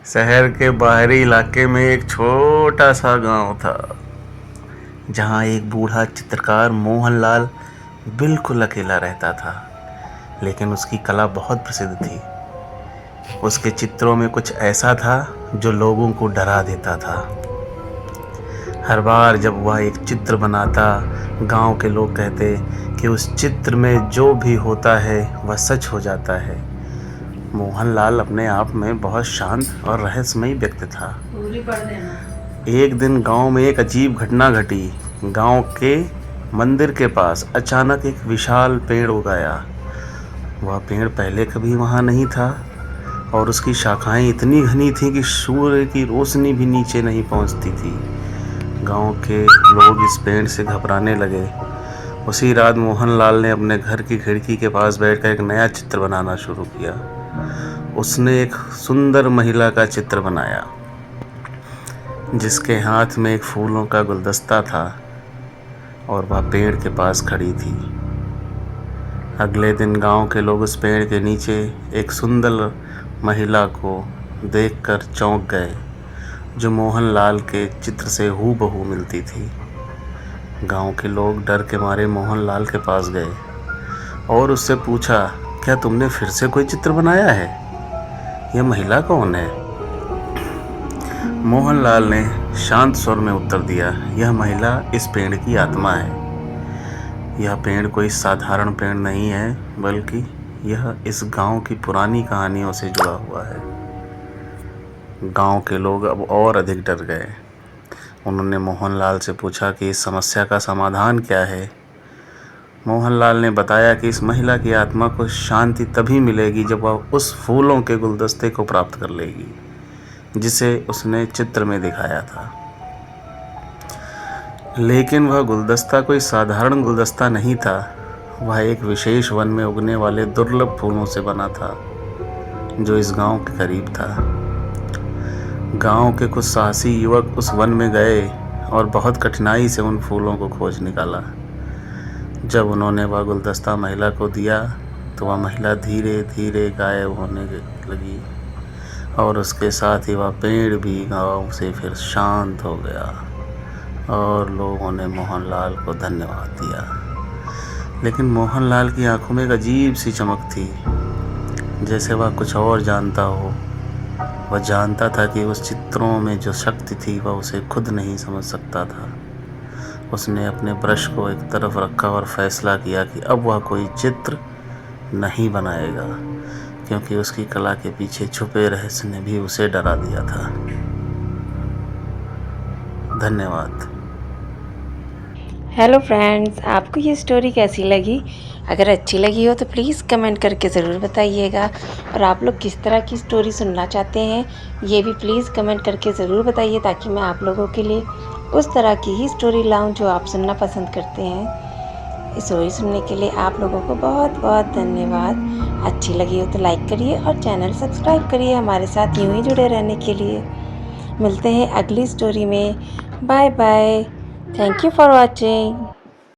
शहर के बाहरी इलाके में एक छोटा सा गांव था, जहां एक बूढ़ा चित्रकार मोहनलाल बिल्कुल अकेला रहता था। लेकिन उसकी कला बहुत प्रसिद्ध थी। उसके चित्रों में कुछ ऐसा था जो लोगों को डरा देता था। हर बार जब वह एक चित्र बनाता, गांव के लोग कहते कि उस चित्र में जो भी होता है वह सच हो जाता है। मोहनलाल अपने आप में बहुत शांत और रहस्यमयी व्यक्ति था। एक दिन गांव में एक अजीब घटना घटी। गांव के मंदिर के पास अचानक एक विशाल पेड़ उग आया। वह पेड़ पहले कभी वहां नहीं था और उसकी शाखाएं इतनी घनी थीं कि सूर्य की रोशनी भी नीचे नहीं पहुंचती थी। गांव के लोग इस पेड़ से घबराने लगे। उसी रात मोहनलाल ने अपने घर की खिड़की के पास बैठकर एक नया चित्र बनाना शुरू किया। उसने एक सुंदर महिला का चित्र बनाया, जिसके हाथ में एक फूलों का गुलदस्ता था और वह पेड़ के पास खड़ी थी। अगले दिन गांव के लोग उस पेड़ के नीचे एक सुंदर महिला को देखकर चौंक गए, जो मोहनलाल के चित्र से हूबहू मिलती थी। गांव के लोग डर के मारे मोहनलाल के पास गए और उससे पूछा, क्या तुमने फिर से कोई चित्र बनाया है? यह महिला कौन है? मोहनलाल ने शांत स्वर में उत्तर दिया, यह महिला इस पेड़ की आत्मा है। यह पेड़ कोई साधारण पेड़ नहीं है, बल्कि यह इस गांव की पुरानी कहानियों से जुड़ा हुआ है। गांव के लोग अब और अधिक डर गए। उन्होंने मोहनलाल से पूछा कि इस समस्या का समाधान क्या है। मोहनलाल ने बताया कि इस महिला की आत्मा को शांति तभी मिलेगी जब वह उस फूलों के गुलदस्ते को प्राप्त कर लेगी, जिसे उसने चित्र में दिखाया था। लेकिन वह गुलदस्ता कोई साधारण गुलदस्ता नहीं था। वह एक विशेष वन में उगने वाले दुर्लभ फूलों से बना था, जो इस गांव के करीब था। गांव के कुछ साहसी युवक उस वन में गए और बहुत कठिनाई से उन फूलों को खोज निकाला। जब उन्होंने वह गुलदस्ता महिला को दिया, तो वह महिला धीरे धीरे गायब होने लगी और उसके साथ ही वह पेड़ भी गांव से फिर शांत हो गया और लोगों ने मोहनलाल को धन्यवाद दिया। लेकिन मोहनलाल की आंखों में एक अजीब सी चमक थी, जैसे वह कुछ और जानता हो। वह जानता था कि उस चित्रों में जो शक्ति थी वह उसे खुद नहीं समझ सकता था। उसने अपने ब्रश को एक तरफ रखा और फैसला किया कि अब वह कोई चित्र नहीं बनाएगा, क्योंकि उसकी कला के पीछे छुपे रहस्य ने भी उसे डरा दिया था। धन्यवाद। हेलो फ्रेंड्स, आपको ये स्टोरी कैसी लगी? अगर अच्छी लगी हो तो प्लीज़ कमेंट करके ज़रूर बताइएगा। और आप लोग किस तरह की स्टोरी सुनना चाहते हैं ये भी प्लीज़ कमेंट करके ज़रूर बताइए, ताकि मैं आप लोगों के लिए उस तरह की ही स्टोरी लाऊं जो आप सुनना पसंद करते हैं। स्टोरी सुनने के लिए आप लोगों को बहुत बहुत धन्यवाद। अच्छी लगी हो तो लाइक करिए और चैनल सब्सक्राइब करिए हमारे साथ यूँ ही जुड़े रहने के लिए। मिलते हैं अगली स्टोरी में। Bye bye. Thank you for watching.